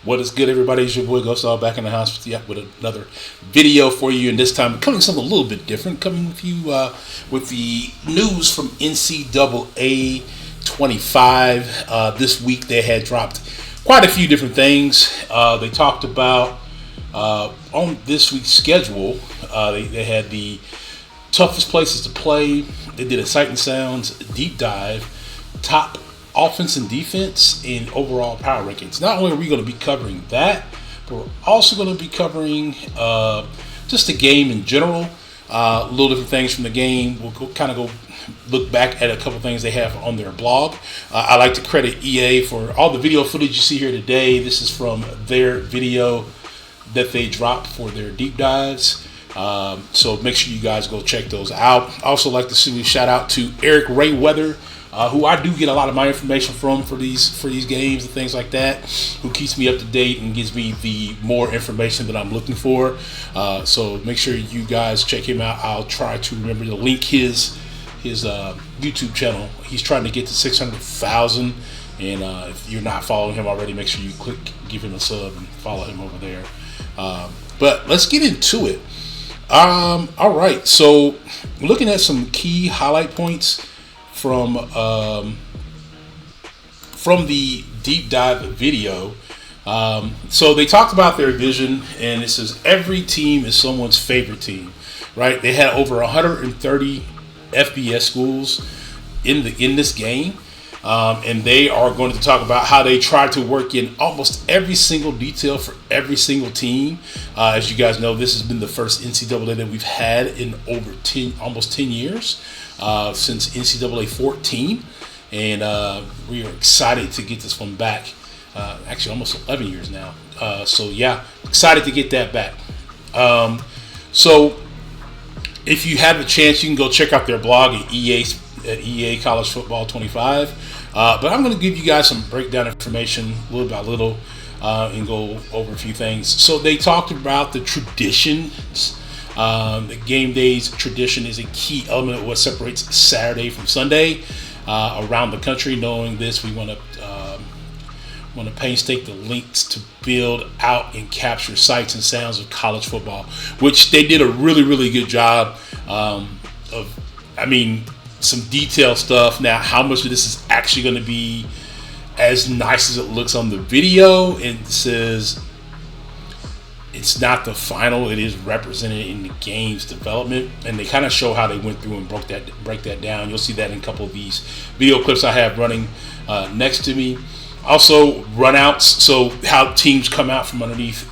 What is good, everybody? It's your boy Ghostdog back in the house with another video for you, and this time coming something a little bit different. Coming with you with the news from NCAA 25. This week they had dropped quite a few different things. They talked about on this week's schedule. They had the toughest places to play. They did a Sight and Sounds deep dive, top offense and defense in overall power rankings. Not only are we going to be covering that, but we're also going to be covering just the game in general, little different things from the game. We'll go look back at a couple things they have on their blog. I like to credit EA for all the video footage you see here today. This is from their video that they dropped for their deep dives. So make sure you guys go check those out. I also like to send a shout out to Eric Rayweather, who I do get a lot of my information from for these games and things like that, who keeps me up to date and gives me the more information that I'm looking for. So make sure you guys check him out. I'll try to remember to link his YouTube channel. He's trying to get to 600,000, and if you're not following him already, make sure you give him a sub and follow him over there. But let's get into it. All right, so looking at some key highlight points from the deep dive video. So they talked about their vision, and it says every team is someone's favorite team, right? They had over 130 FBS schools in this game, and they are going to talk about how they try to work in almost every single detail for every single team. As you guys know, this has been the first NCAA that we've had in over almost 10 years. Since NCAA 14, and we are excited to get this one back. Actually, almost 11 years now. So yeah, excited to get that back. So if you have a chance, you can go check out their blog at EA College Football 25. But I'm going to give you guys some breakdown information, little by little, and go over a few things. So they talked about the traditions. The game day's tradition is a key element of what separates Saturday from Sunday around the country. Knowing this, we want to painstake the links to build out and capture sights and sounds of college football, which they did a really, really good job of. Some detailed stuff. Now, how much of this is actually going to be as nice as it looks on the video? It says it's not the final. It is represented in the game's development, and they kind of show how they went through and break that down. You'll see that in a couple of these video clips I have running next to me. Also, runouts. So how teams come out from underneath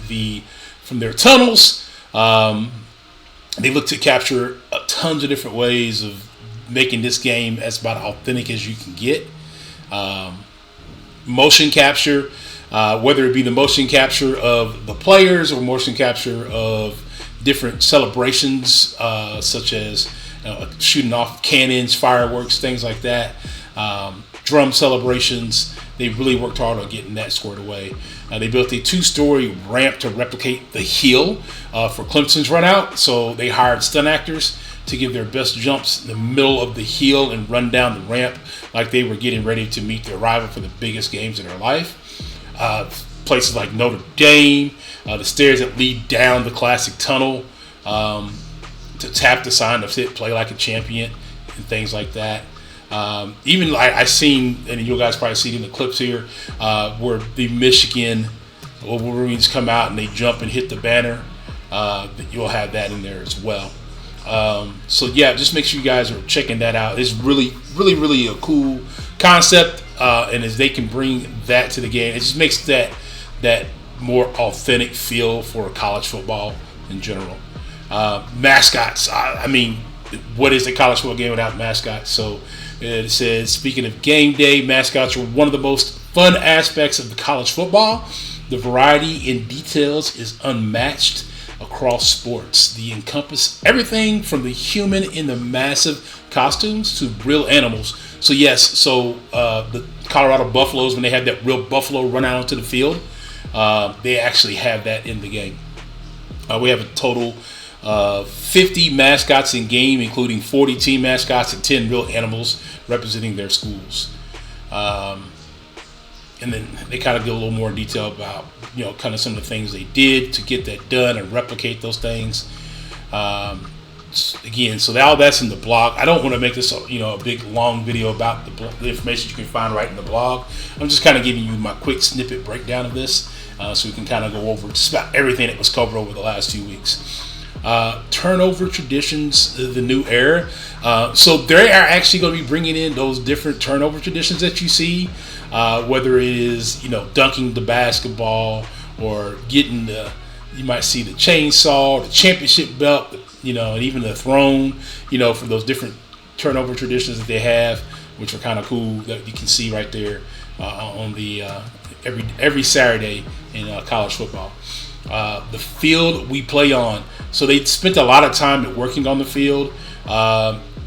from their tunnels. They look to capture tons of different ways of making this game as about authentic as you can get. Motion capture. Whether it be the motion capture of the players or motion capture of different celebrations, such as shooting off cannons, fireworks, things like that, drum celebrations. They really worked hard on getting that squared away. They built a 2-story ramp to replicate the hill for Clemson's run out. So they hired stunt actors to give their best jumps in the middle of the hill and run down the ramp like they were getting ready to meet their rival for the biggest games in their life. Places like Notre Dame, the stairs that lead down the classic tunnel to tap the sign that said "Play like a champion" and things like that. Even like I seen, and you guys probably see it in the clips here, where the Michigan Wolverines come out and they jump and hit the banner. You'll have that in there as well. So yeah, just make sure you guys are checking that out. It's really, really, really a cool concept, and as they can bring that to the game, it just makes that more authentic feel for college football in general. Mascots. What is a college football game without mascots? So it says, speaking of game day, mascots are one of the most fun aspects of the college football. The variety in details is unmatched across sports. They encompass everything from the human in the massive costumes to real animals. So yes, the Colorado Buffaloes, when they have that real buffalo run out onto the field, they actually have that in the game. We have a total of 50 mascots in game, including 40 team mascots and 10 real animals representing their schools. and then they kind of get a little more detail about, kind of some of the things they did to get that done and replicate those things. Again, so all that's in the blog. I don't want to make this a big long video about the information you can find right in the blog. I'm just kind of giving you my quick snippet breakdown of this, so we can kind of go over just about everything that was covered over the last 2 weeks. Turnover traditions, the new era. So they are actually going to be bringing in those different turnover traditions that you see, whether it is dunking the basketball or getting you might see the chainsaw, the championship belt, and even the throne, for those different turnover traditions that they have, which are kind of cool, that you can see right there on the every Saturday in college football. The field we play on. So they spent a lot of time working on the field.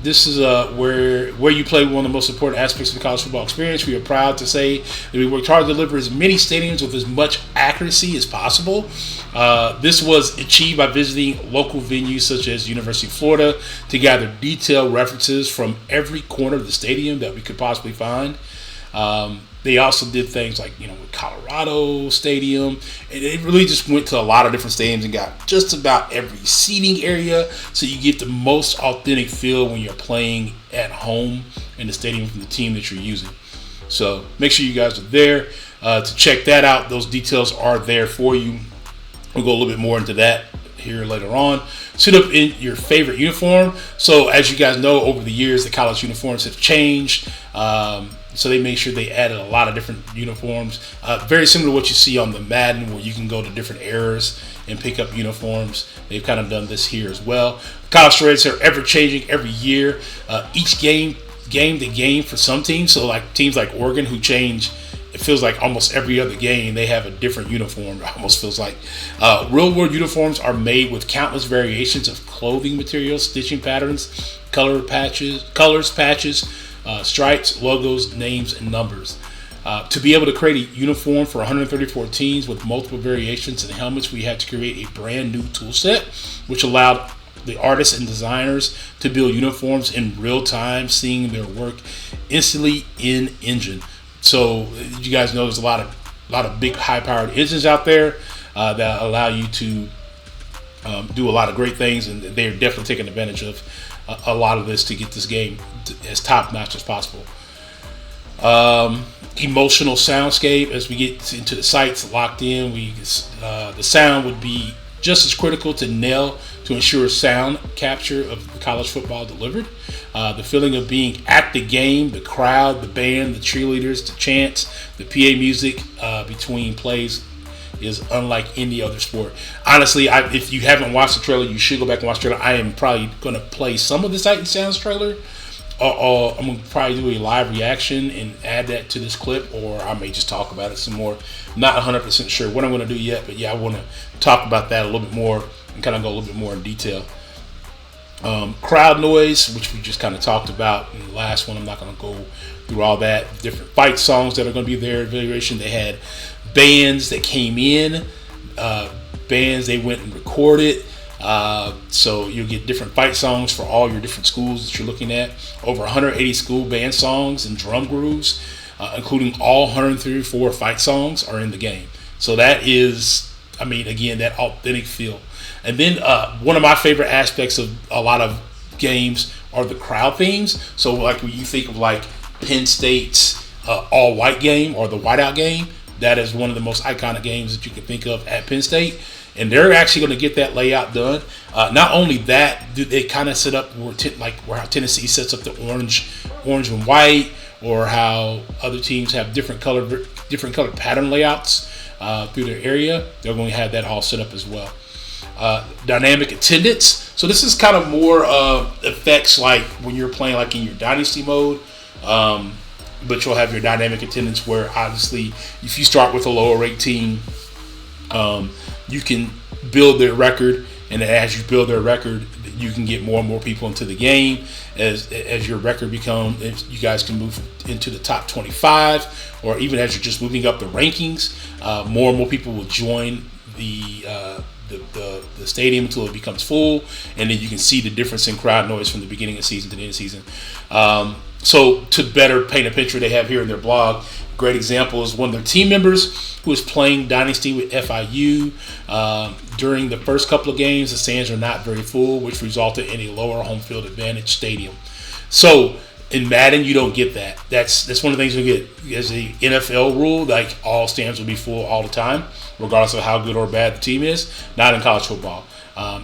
This is where you play one of the most important aspects of the college football experience. We are proud to say that we worked hard to deliver as many stadiums with as much accuracy as possible. This was achieved by visiting local venues such as University of Florida to gather detailed references from every corner of the stadium that we could possibly find. They also did things like, with Colorado Stadium. And it really just went to a lot of different stadiums and got just about every seating area, so you get the most authentic feel when you're playing at home in the stadium from the team that you're using. So make sure you guys are there to check that out. Those details are there for you. We'll go a little bit more into that here later on. Suit up in your favorite uniform. So as you guys know, over the years, the college uniforms have changed. So they made sure they added a lot of different uniforms. Very similar to what you see on the Madden, where you can go to different eras and pick up uniforms. They've kind of done this here as well. College threads are ever changing every year. Each game to game for some teams. So like teams like Oregon, who change, it feels like almost every other game they have a different uniform. It almost feels like real world uniforms are made with countless variations of clothing materials, stitching patterns, colors, patches, stripes, logos, names, and numbers. To be able to create a uniform for 134 teams with multiple variations and helmets, we had to create a brand new tool set, which allowed the artists and designers to build uniforms in real time, seeing their work instantly in engine. So you guys know there's a lot of big high-powered engines out there that allow you to do a lot of great things, and they're definitely taking advantage of a lot of this to get this game as top-notch as possible. Emotional soundscape. As we get into the sites locked in, the sound would be just as critical to nail to ensure sound capture of the college football delivered. The feeling of being at the game, the crowd, the band, the cheerleaders, the chants, the PA music between plays is unlike any other sport. Honestly, if you haven't watched the trailer, you should go back and watch the trailer. I am probably going to play some of the Sight and Sounds trailer. I'm going to probably do a live reaction and add that to this clip, or I may just talk about it some more. Not 100% sure what I'm going to do yet, but yeah, I want to talk about that a little bit more and kind of go a little bit more in detail. Crowd noise, which we just kind of talked about in the last one. I'm not going to go through all that. Different fight songs that are going to be there. Evaluation. They had bands that came in, bands they went and recorded. So you'll get different fight songs for all your different schools that you're looking at. Over 180 school band songs and drum grooves, including all 134 fight songs, are in the game. So that is, again, that authentic feel. And then one of my favorite aspects of a lot of games are the crowd themes. So like when you think of like Penn State's all-white game or the whiteout game, that is one of the most iconic games that you can think of at Penn State. And they're actually going to get that layout done. Not only that, they kind of set up where how Tennessee sets up the orange and white, or how other teams have different color pattern layouts through their area. They're going to have that all set up as well. Dynamic attendance. So this is kind of more effects like when you're playing like in your dynasty mode. But you'll have your dynamic attendance where obviously if you start with a lower rate team, you can build their record, and as you build their record, you can get more and more people into the game. As your record becomes, you guys can move into the top 25, or even as you're just moving up the rankings, more and more people will join the stadium until it becomes full, and then you can see the difference in crowd noise from the beginning of the season to the end of the season. So to better paint a picture, they have here in their blog, Great example is one of their team members who was playing Dynasty with FIU. During the first couple of games, the stands are not very full, which resulted in a lower home field advantage stadium. So in Madden, you don't get that. That's one of the things you get as the NFL rule. Like, all stands will be full all the time, regardless of how good or bad the team is. Not in college football.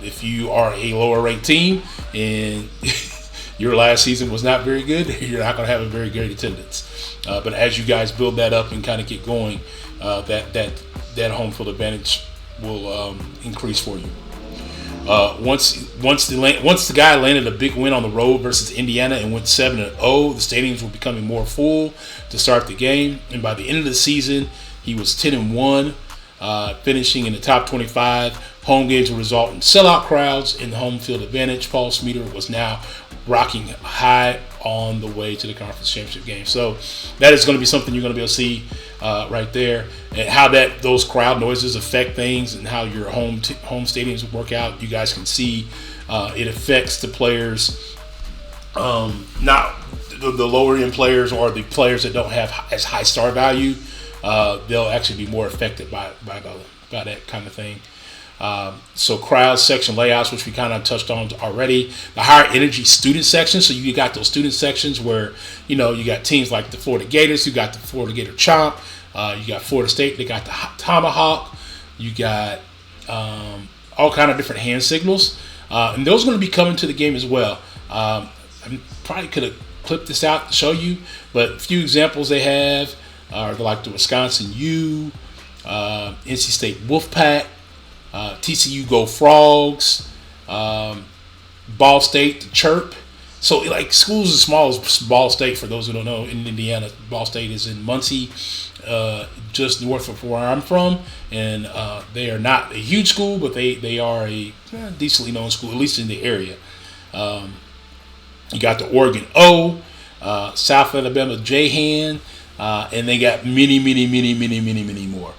If you are a lower ranked team and your last season was not very good, you're not going to have a very great attendance. But as you guys build that up and kind of get going, that home field advantage will increase for you. Once the guy landed a big win on the road versus Indiana and went 7-0, the stadiums were becoming more full to start the game. And by the end of the season, he was 10-1, finishing in the top 25. Home games will result in sellout crowds and home field advantage. Paul Smeater was now rocking high on the way to the conference championship game. So that is going to be something you're going to be able to see right there, and how those crowd noises affect things and how your home stadiums work out. You guys can see it affects the players, not the lower end players or the players that don't have as high star value. They'll actually be more affected by that kind of thing. So crowd section layouts, which we kind of touched on already. The higher energy student sections. So you got those student sections where, you got teams like the Florida Gators. You got the Florida Gator Chomp. You got Florida State. They got the Tomahawk. You got all kind of different hand signals. And those are going to be coming to the game as well. I probably could have clipped this out to show you, but a few examples they have are like the Wisconsin U, NC State Wolfpack, TCU Go Frogs, Ball State, the Chirp. So, like, schools as small as Ball State, for those who don't know, in Indiana. Ball State is in Muncie, just north of where I'm from. And they are not a huge school, but they are a decently known school, at least in the area. You got the Oregon O, South Alabama J-Han, and they got many more.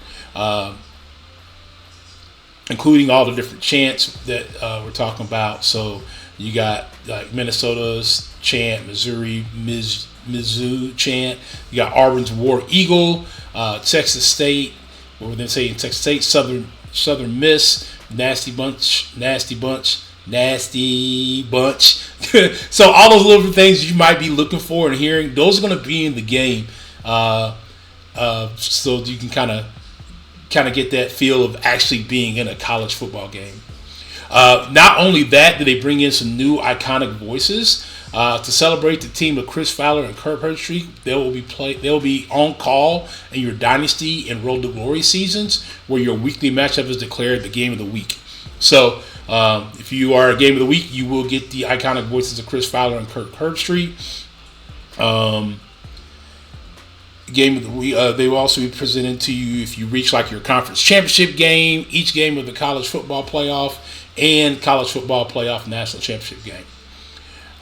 Including all the different chants that we're talking about. So you got like Minnesota's chant, Missouri Mizzou chant. You got Auburn's War Eagle, Texas State. What were they saying? Texas State, Southern Miss, Nasty Bunch. So all those little things you might be looking for and hearing, those are going to be in the game. So you can kind of get that feel of actually being in a college football game. Not only that, did they bring in some new iconic voices to celebrate the team of Chris Fowler and Kirk Herbstreit. They'll be on call in your Dynasty and Road to Glory seasons, where your weekly matchup is declared the game of the week. So if you are a game of the week, you will get the iconic voices of Chris Fowler and Kirk Herbstreit. Game of the week. They will also be presented to you if you reach like your conference championship game, each game of the college football playoff, and college football playoff national championship game.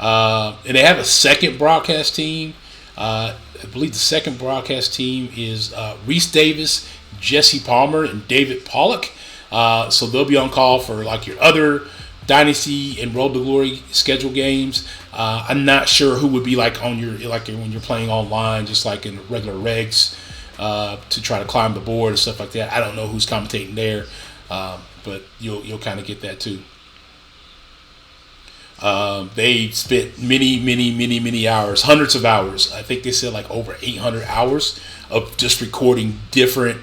And they have a second broadcast team. I believe the second broadcast team is Reese Davis, Jesse Palmer, and David Pollock. So they'll be on call for like your other Dynasty and Road to Glory schedule games. I'm not sure who would be like on your, like when you're playing online, just like in regular regs, to try to climb the board and stuff like that. I don't know who's commentating there, but you'll kind of get that too. They spent many hours, hundreds of hours. I think they said like over 800 hours of just recording different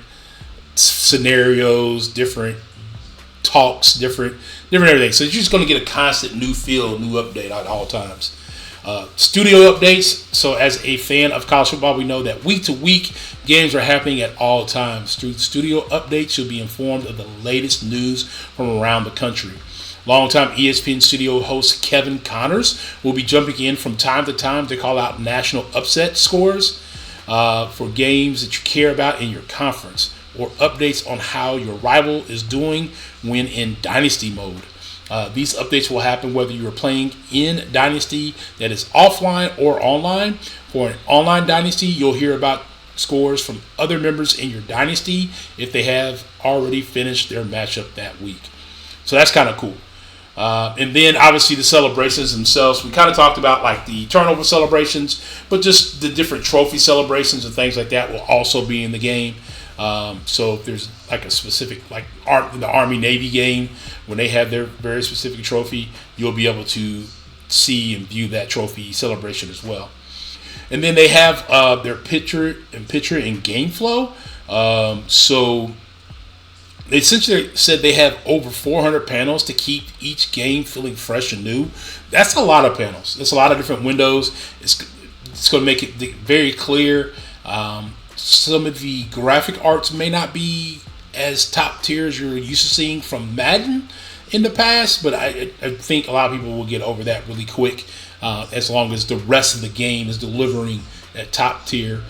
scenarios, different talks, different everything. So you're just going to get a constant new feel, new update at all times. Studio updates. So as a fan of college football, we know that week to week games are happening at all times. Through studio updates, you'll be informed of the latest news from around the country. Longtime ESPN studio host Kevin Connors will be jumping in from time to time to call out national upset scores for games that you care about in your conference, or updates on how your rival is doing when in Dynasty mode. These updates will happen whether you are playing in Dynasty that is offline or online. For an online Dynasty, you'll hear about scores from other members in your Dynasty if they have already finished their matchup that week. So that's kind of cool. And then obviously the celebrations themselves. We kind of talked about like the turnover celebrations, but just the different trophy celebrations and things like that will also be in the game. So if there's like a specific, like the Army-Navy game, when they have their very specific trophy, you'll be able to see and view that trophy celebration as well. And then they have their picture and game flow. So they essentially said they have over 400 panels to keep each game feeling fresh and new. That's a lot of panels. That's a lot of different windows. It's going to make it very clear. Some of the graphic arts may not be as top tier as you're used to seeing from Madden in the past, but I think a lot of people will get over that really quick as long as the rest of the game is delivering at top tier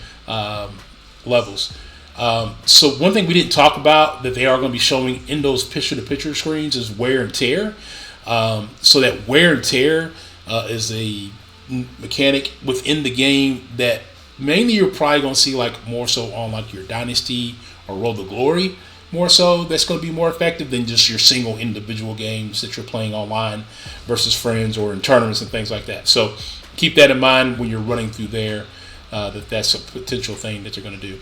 levels. So one thing we didn't talk about that they are going to be showing in those picture-to-picture screens is wear and tear. So that wear and tear is a mechanic within the game that mainly you're probably going to see like more so on like your Dynasty or Road to Glory more so. That's going to be more effective than just your single individual games that you're playing online versus friends or in tournaments and things like that. So keep that in mind when you're running through there, that's a potential thing that they're going to do.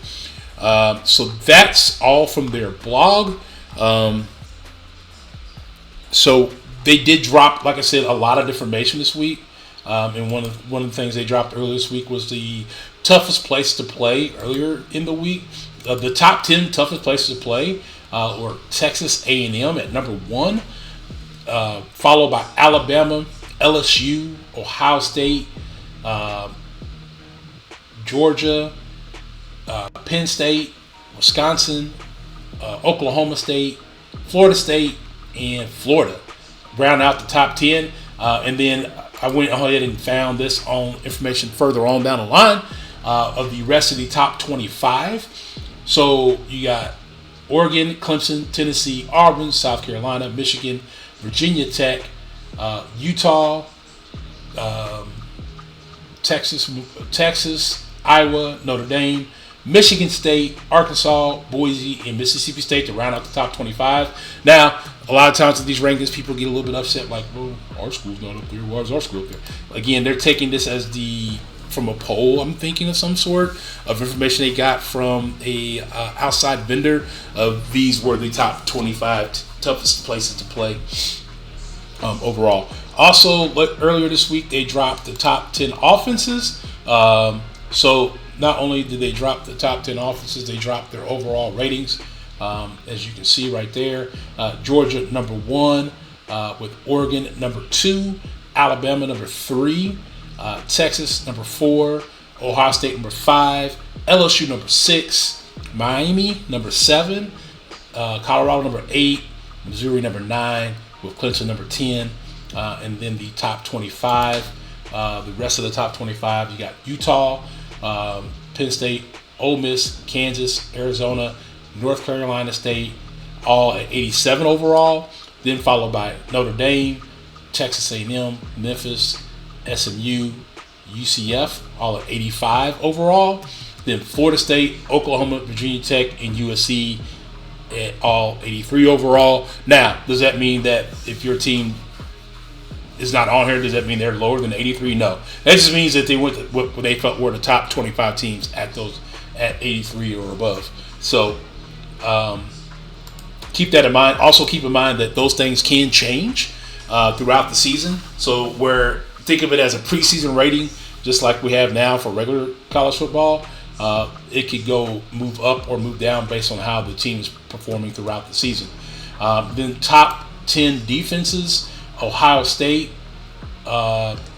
So that's all from their blog. So they did drop, like I said, a lot of information this week. And one of the things they dropped earlier this week was the toughest place to play earlier in the week. The top 10 toughest places to play were Texas A&M at number 1, followed by Alabama, LSU, Ohio State, Georgia, Penn State, Wisconsin, Oklahoma State, Florida State, and Florida. Round out the top 10. And then I went ahead and found this on information further on down the line of the rest of the top 25. So you got Oregon, Clemson, Tennessee, Auburn, South Carolina, Michigan, Virginia Tech, Utah, Texas, Iowa, Notre Dame, Michigan State, Arkansas, Boise, and Mississippi State to round out the top 25. Now, a lot of times with these rankings, people get a little bit upset, like, well, our school's not up there. Why is our school up there? Again, they're taking this as from a poll, I'm thinking, of some sort of information they got from a outside vendor of these were the top 25 toughest places to play overall. Also, earlier this week, they dropped the top 10 offenses. So not only did they drop the top 10 offenses, they dropped their overall ratings. As you can see right there, Georgia number 1, with Oregon number 2, Alabama number 3, Texas number 4, Ohio State number 5, LSU number 6, Miami number 7, Colorado number 8, Missouri number 9, with Clemson number 10, and then the top 25. The rest of the top 25, you got Utah, Penn State, Ole Miss, Kansas, Arizona, North Carolina State, all at 87 overall. Then followed by Notre Dame, Texas A&M, Memphis, SMU, UCF, all at 85 overall. Then Florida State, Oklahoma, Virginia Tech, and USC at all 83 overall. Now, does that mean that if your team is not on here, does that mean they're lower than 83? No. That just means that they went to what they felt were the top 25 teams at 83 or above. So keep that in mind. Also keep in mind that those things can change throughout the season. So think of it as a preseason rating, just like we have now for regular college football. It could move up or move down based on how the team is performing throughout the season. Then top 10 defenses: Ohio State,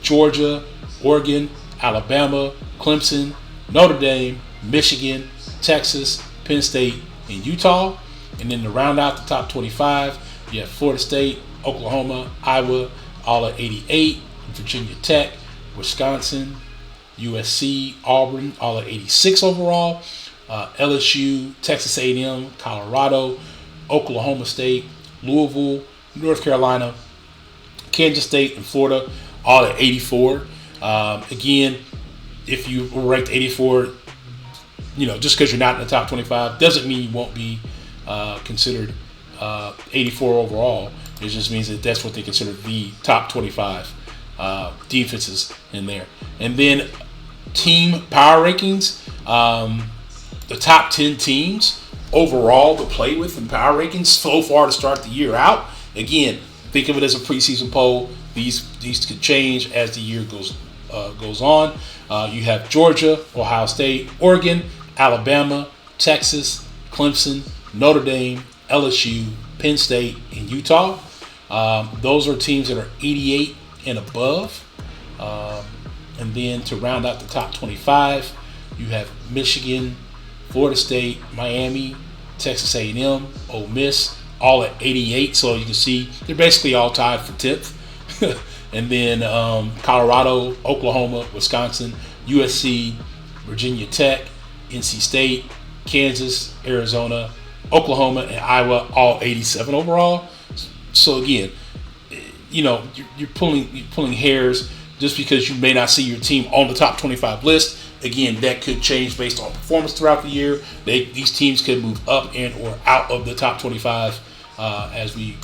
Georgia, Oregon, Alabama, Clemson, Notre Dame, Michigan, Texas, Penn State, and Utah. And then to round out the top 25, you have Florida State, Oklahoma, Iowa, all at 88, Virginia Tech, Wisconsin, USC, Auburn, all at 86 overall, LSU, Texas A&M, Colorado, Oklahoma State, Louisville, North Carolina, Kansas State, and Florida, all at 84. Again, if you were ranked 84, just because you're not in the top 25 doesn't mean you won't be considered 84 overall. It just means that that's what they consider the top 25 defenses in there. And then team power rankings, the top 10 teams overall to play with in power rankings so far to start the year out. Again, think of it as a preseason poll. These could change as the year goes on. You have Georgia, Ohio State, Oregon, Alabama, Texas, Clemson, Notre Dame, LSU, Penn State, and Utah. Those are teams that are 88 and above. And then to round out the top 25, you have Michigan, Florida State, Miami, Texas A&M, Ole Miss, all at 88. So you can see they're basically all tied for 10th. And then Colorado, Oklahoma, Wisconsin, USC, Virginia Tech, NC State, Kansas, Arizona, Oklahoma, and Iowa, all 87 overall. So again, you're pulling hairs just because you may not see your team on the top 25 list. Again, that could change based on performance throughout the year. These teams could move up and or out of the top 25 as we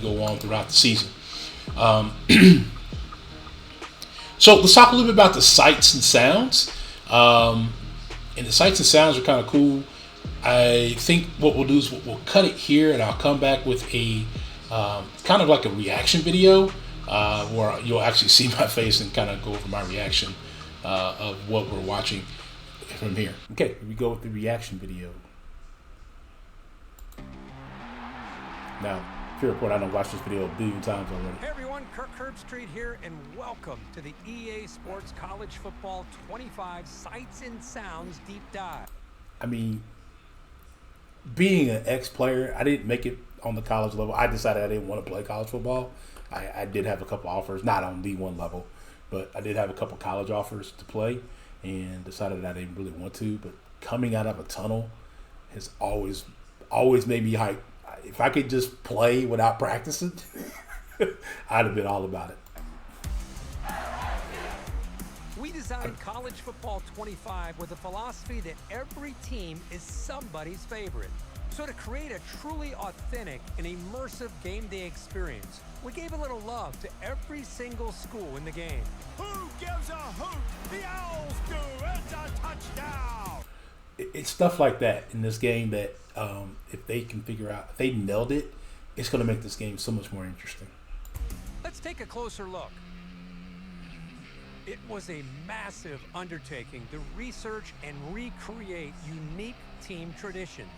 go on throughout the season. So let's talk a little bit about the sights and sounds. And the sights and sounds are kind of cool. I think what we'll do is we'll cut it here, and I'll come back with a kind of like a reaction video where you'll actually see my face and kind of go over my reaction of what we're watching from here. Okay, here we go with the reaction video. Now, Fear Report, I know watched this video a billion times already. Hey everyone, Kirk Herbstreit here, and welcome to the EA Sports College Football 25 Sights and Sounds Deep Dive. I mean, being an ex-player, I didn't make it on the college level. I decided I didn't want to play college football. I did have a couple offers, not on D1 level, but I did have a couple college offers to play and decided that I didn't really want to. But coming out of a tunnel has always made me hype. If I could just play without practicing, I'd have been all about it. We designed College Football 25 with a philosophy that every team is somebody's favorite. So to create a truly authentic and immersive game day experience, we gave a little love to every single school in the game. Who gives a hoot? The Owls do. It's a touchdown. It's stuff like that in this game that if they can figure out, if they nailed it, it's going to make this game so much more interesting. Let's take a closer look. It was a massive undertaking to research and recreate unique team traditions.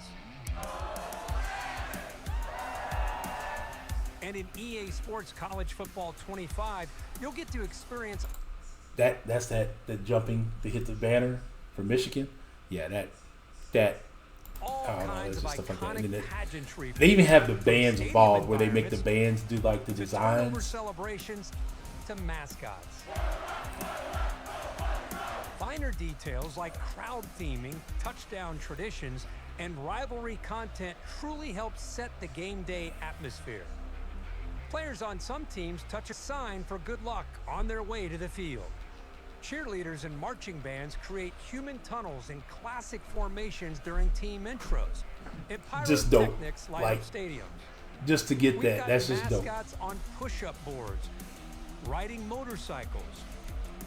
And in EA Sports College Football 25, you'll get to experience that's the jumping to hit the banner for Michigan. Yeah, that all kinds of stuff like that. iconic pageantry. They even have the bands involved where they make the bands do like the turnover designs. celebrations to mascots. Finer details like crowd theming, touchdown traditions, and rivalry content truly help set the game day atmosphere. Players on some teams touch a sign for good luck on their way to the field. Cheerleaders and marching bands create human tunnels and classic formations during team intros. And Just dope. pyrotechnics light Like, up stadiums. just to get We've that, got that's just dope. mascots on push-up boards, riding motorcycles,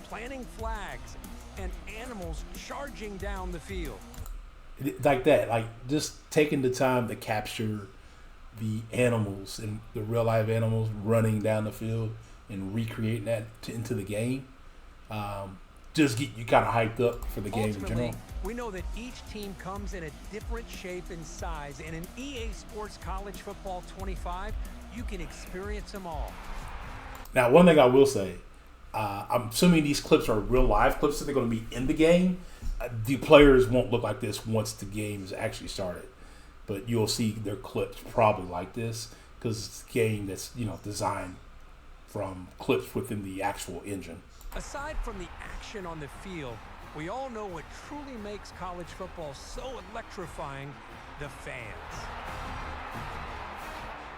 planting flags, and animals charging down the field. Like that, like just taking the time to capture the animals and the real life animals running down the field and recreating that into the game. Just get you kind of hyped up for the game in general. We know that each team comes in a different shape and size, and in EA Sports College Football 25, you can experience them all. Now, one thing I will say, I'm assuming these clips are real live clips that they're going to be in the game. The players won't look like this once the game is actually started, but you'll see their clips probably like this because it's a game that's designed from clips within the actual engine. Aside from the action on the field, we all know what truly makes college football so electrifying: the fans.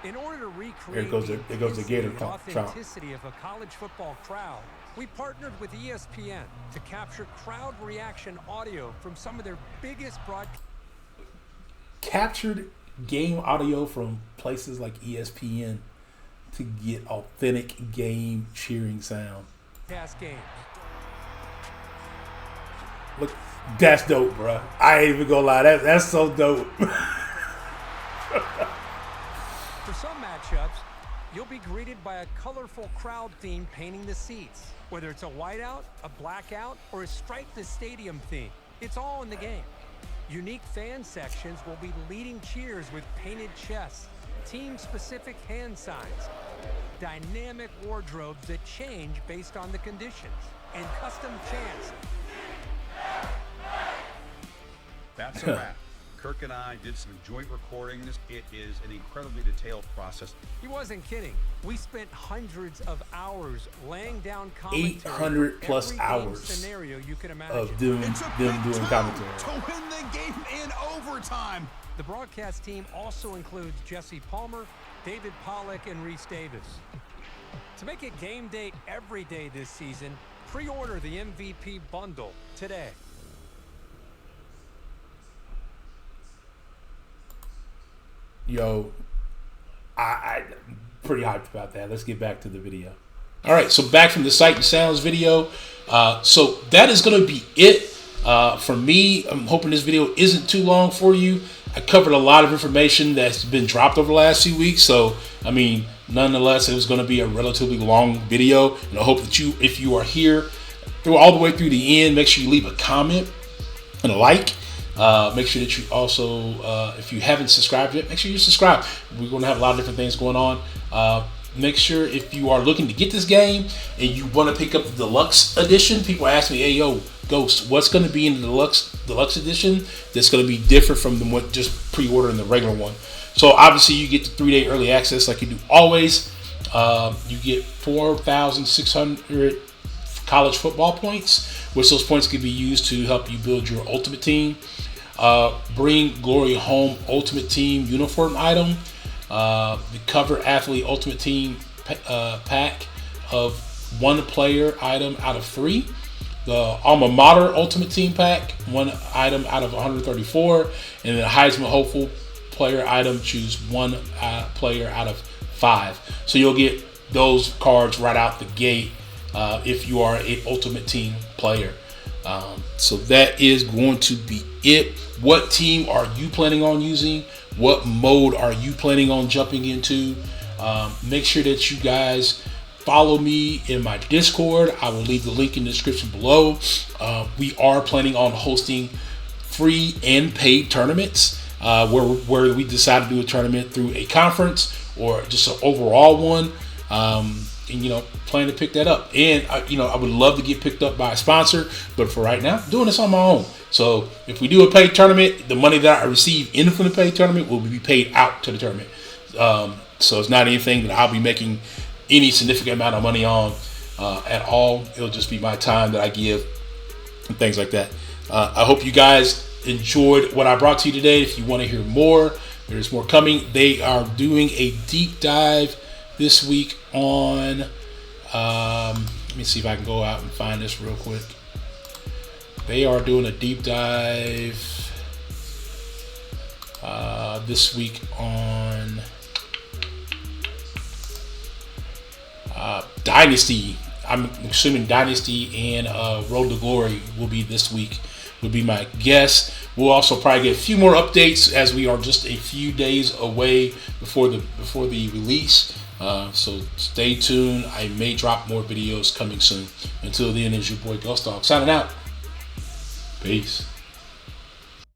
In order to recreate There goes the Gator and authenticity of a college football crowd, we partnered with ESPN to capture crowd reaction audio from some of their biggest broadcasts. Captured game audio from places like ESPN. to get authentic game cheering sound. Past games. Look, that's dope, bro. I ain't even gonna lie. That's so dope. For some matchups, you'll be greeted by a colorful crowd theme painting the seats. Whether it's a whiteout, a blackout, or a stripe the stadium theme, it's all in the game. Unique fan sections will be leading cheers with painted chests, team-specific hand signs, dynamic wardrobes that change based on the conditions, and custom chants. That's a wrap. Kirk and I did some joint recordings. It is an incredibly detailed process. He wasn't kidding. We spent hundreds of hours laying down commentary. 800 plus every game hours scenario you can imagine. of them doing commentary. To win the game in overtime. The broadcast team also includes Jesse Palmer, David Pollack, and Reese Davis. To make it game day every day this season, pre-order the MVP bundle today. Yo, I'm pretty hyped about that. Let's get back to the video. All right, so back from the Sight and Sounds video. So that is going to be it for me. I'm hoping this video isn't too long for you. I covered a lot of information that's been dropped over the last few weeks. So, I mean, nonetheless, it was going to be a relatively long video. And I hope that you, if you are here through all the way through the end, make sure you leave a comment and a like. Make sure that you also, if you haven't subscribed yet, make sure you subscribe. We're going to have a lot of different things going on. Make sure if you are looking to get this game and you want to pick up the deluxe edition, people ask me, hey, yo, Ghost, what's going to be in the deluxe edition that's going to be different from the what just pre-ordering the regular one? So obviously you get the 3-day early access like you do always. You get 4,600 college football points, which those points can be used to help you build your ultimate team. Bring Glory Home Ultimate Team uniform item. The Cover Athlete Ultimate Team pack of 1 player item out of 3. The Alma Mater Ultimate Team pack, 1 item out of 134. And the Heisman Hopeful player item, choose 1 player out of 5. So you'll get those cards right out the gate if you are an Ultimate Team player. So that is going to be it. What team are you planning on using? What mode are you planning on jumping into? Make sure that you guys follow me in my Discord. I will leave the link in the description below. We are planning on hosting free and paid tournaments where we decide to do a tournament through a conference or just an overall one. And plan to pick that up. And I would love to get picked up by a sponsor, but for right now, I'm doing this on my own. So if we do a paid tournament, the money that I receive in from the paid tournament will be paid out to the tournament. So it's not anything that I'll be making any significant amount of money on at all. It'll just be my time that I give and things like that. I hope you guys enjoyed what I brought to you today. If you want to hear more, there's more coming. They are doing a deep dive this week on, let me see if I can go out and find this real quick. They are doing a deep dive this week on Dynasty. I'm assuming Dynasty and Road to Glory will be this week, would be my guess. We'll also probably get a few more updates as we are just a few days away before the release. So stay tuned. I may drop more videos coming soon. Until then, it's your boy Ghostdog signing out. Peace.